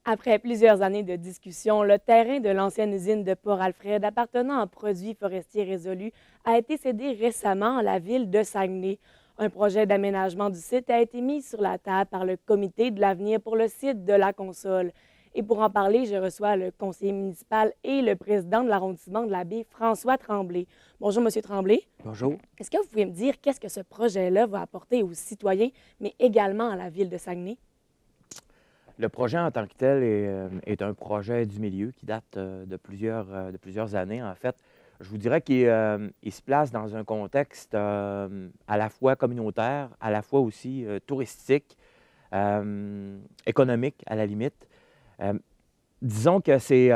Après plusieurs années de discussion, le terrain de l'ancienne usine de Port-Alfred appartenant aux produits forestiers résolus a été cédé récemment à la ville de Saguenay. Un projet d'aménagement du site a été mis sur la table par le comité de l'avenir pour le site de la Console. Et pour en parler, je reçois le conseiller municipal et le président de l'arrondissement de la baie, François Tremblay. Bonjour, Monsieur Tremblay. Bonjour. Est-ce que vous pouvez me dire qu'est-ce que ce projet-là va apporter aux citoyens, mais également à la ville de Saguenay? Le projet en tant que tel est un projet du milieu qui date de plusieurs années. En fait, je vous dirais qu'il se place dans un contexte à la fois communautaire, à la fois aussi touristique, économique à la limite. Euh, Disons que c'est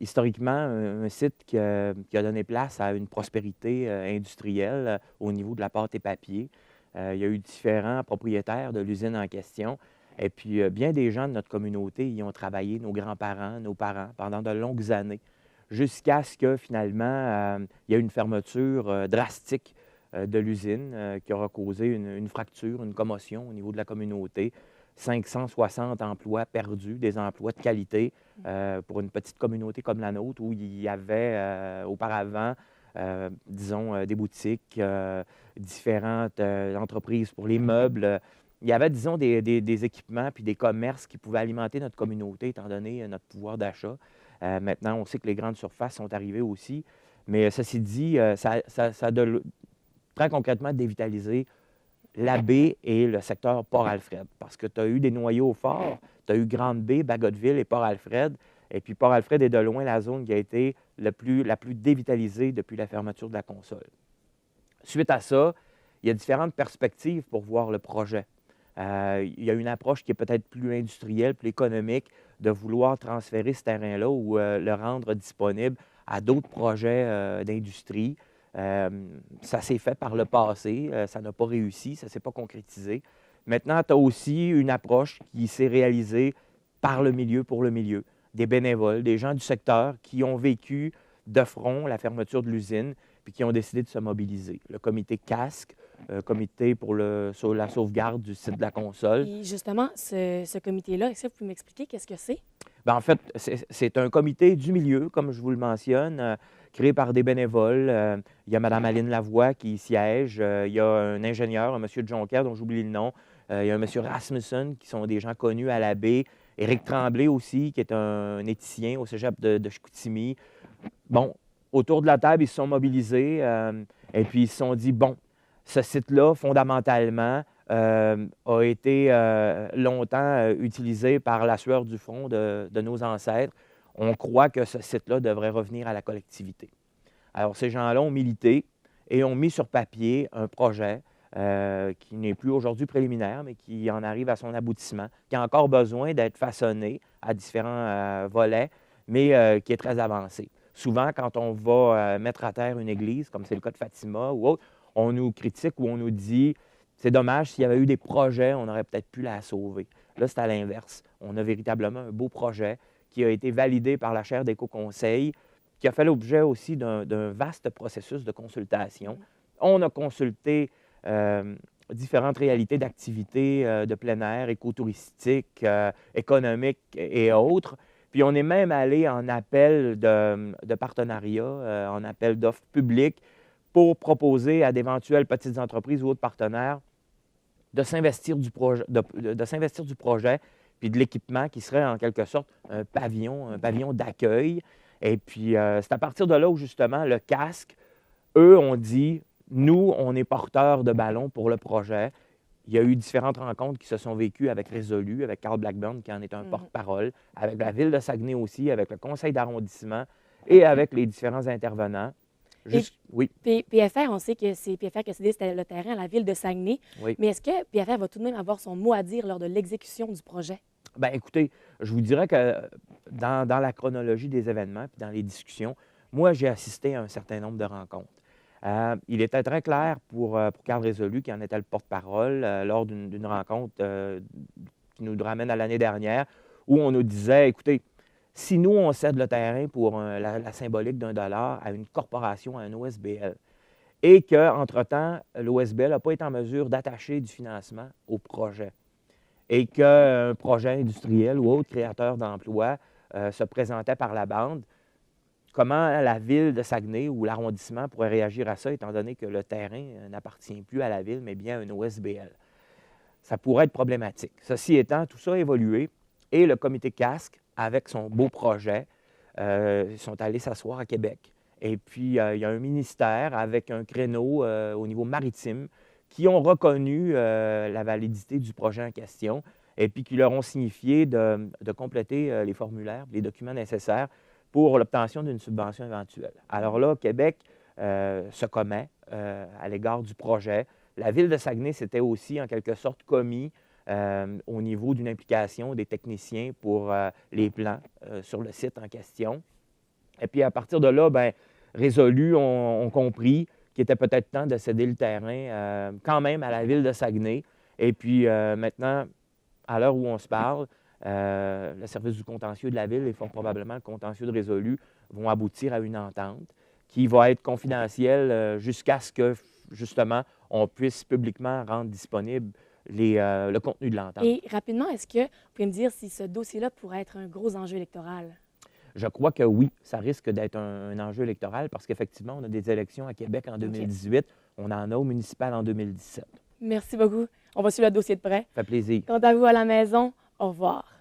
historiquement un site qui a donné place à une prospérité industrielle au niveau de la pâte et papier. Il y a eu différents propriétaires de l'usine en question. Et puis, bien des gens de notre communauté y ont travaillé, nos grands-parents, nos parents, pendant de longues années, jusqu'à ce que finalement, il y ait une fermeture drastique de l'usine qui aura causé une fracture, une commotion au niveau de la communauté. 560 emplois perdus, des emplois de qualité pour une petite communauté comme la nôtre où il y avait auparavant, disons, des boutiques, différentes entreprises pour les meubles. Il y avait, disons, des équipements puis des commerces qui pouvaient alimenter notre communauté étant donné notre pouvoir d'achat. Maintenant, on sait que les grandes surfaces sont arrivées aussi. Mais ceci dit, ça a très concrètement dévitalisé la baie et le secteur Port-Alfred. Parce que tu as eu des noyaux forts, tu as eu Grande-Baie, Bagotville et Port-Alfred. Et puis Port-Alfred est de loin la zone qui a été la plus dévitalisée depuis la fermeture de la console. Suite à ça, il y a différentes perspectives pour voir le projet. Il y a une approche qui est peut-être plus industrielle, plus économique, de vouloir transférer ce terrain-là ou le rendre disponible à d'autres projets d'industrie. Ça s'est fait par le passé, ça n'a pas réussi, ça ne s'est pas concrétisé. Maintenant, tu as aussi une approche qui s'est réalisée par le milieu, pour le milieu. Des bénévoles, des gens du secteur qui ont vécu de front la fermeture de l'usine puis qui ont décidé de se mobiliser. Le comité Casque, comité pour la sauvegarde du site de la console. Et justement, ce comité-là, est-ce que vous pouvez m'expliquer qu'est-ce que c'est? Bien, en fait, c'est un comité du milieu, comme je vous le mentionne, créé par des bénévoles. Il y a Mme Aline Lavoie qui y siège. Il y a un ingénieur, un M. Jonker, dont j'oublie le nom. Il y a un M. Rasmussen, qui sont des gens connus à la baie. Éric Tremblay aussi, qui est un éthicien au cégep de Chicoutimi. Bon, autour de la table, ils se sont mobilisés et puis ils se sont dit, bon, ce site-là, fondamentalement, a été longtemps utilisé par la sueur du front de nos ancêtres. On croit que ce site-là devrait revenir à la collectivité. Alors, ces gens-là ont milité et ont mis sur papier un projet qui n'est plus aujourd'hui préliminaire, mais qui en arrive à son aboutissement, qui a encore besoin d'être façonné à différents volets, mais qui est très avancé. Souvent, quand on va mettre à terre une église, comme c'est le cas de Fatima ou autre, on nous critique ou on nous dit c'est dommage, s'il y avait eu des projets, on aurait peut-être pu la sauver. Là, c'est à l'inverse. On a véritablement un beau projet qui a été validé par la chaire d'éco-conseil, qui a fait l'objet aussi d'un vaste processus de consultation. On a consulté différentes réalités d'activités de plein air, écotouristique, économique et autres. Puis on est même allé en appel de partenariat, en appel d'offres publiques pour proposer à d'éventuelles petites entreprises ou autres partenaires de s'investir du projet, puis de l'équipement qui serait en quelque sorte un pavillon d'accueil. Et puis, c'est à partir de là où, justement, le casque, eux, ont dit, nous, on est porteurs de ballon pour le projet. Il y a eu différentes rencontres qui se sont vécues avec Résolu, avec Carl Blackburn, qui en est un porte-parole, avec la ville de Saguenay aussi, avec le conseil d'arrondissement et avec les différents intervenants. Oui. PFR, on sait que c'est PFR qui a cédé le terrain à la ville de Saguenay. Oui. Mais est-ce que PFR va tout de même avoir son mot à dire lors de l'exécution du projet? Bien, écoutez, je vous dirais que dans la chronologie des événements puis dans les discussions, moi, j'ai assisté à un certain nombre de rencontres. Il était très clair pour Carl Résolu, qui en était le porte-parole, lors d'une rencontre qui nous ramène à l'année dernière, où on nous disait, écoutez, si nous, on cède le terrain pour la symbolique d'1 $ à une corporation, à un OSBL, et qu'entre-temps, l'OSBL n'a pas été en mesure d'attacher du financement au projet, et qu'un projet industriel ou autre créateur d'emplois se présentait par la bande, comment la ville de Saguenay ou l'arrondissement pourrait réagir à ça, étant donné que le terrain n'appartient plus à la ville, mais bien à une OSBL? Ça pourrait être problématique. Ceci étant, tout ça a évolué et le comité Casque, avec son beau projet, sont allés s'asseoir à Québec. Et puis, il y a un ministère avec un créneau au niveau maritime qui ont reconnu la validité du projet en question et puis qui leur ont signifié de compléter les formulaires, les documents nécessaires pour l'obtention d'une subvention éventuelle. Alors là, Québec se commet à l'égard du projet. La ville de Saguenay s'était aussi, en quelque sorte, commis au niveau d'une implication des techniciens pour les plans sur le site en question. Et puis, à partir de là, bien, Résolu ont compris qu'il était peut-être temps de céder le terrain quand même à la ville de Saguenay. Et puis, maintenant, à l'heure où on se parle, le service du contentieux de la ville et fort probablement le contentieux de Résolu vont aboutir à une entente qui va être confidentielle jusqu'à ce que, justement, on puisse publiquement rendre disponible le contenu de l'entente. Et rapidement, est-ce que vous pouvez me dire si ce dossier-là pourrait être un gros enjeu électoral? Je crois que oui, ça risque d'être un enjeu électoral parce qu'effectivement, on a des élections à Québec en 2018, on en a au municipal en 2017. Merci beaucoup. On va suivre le dossier de près. Ça fait plaisir. Quant à vous à la maison, au revoir.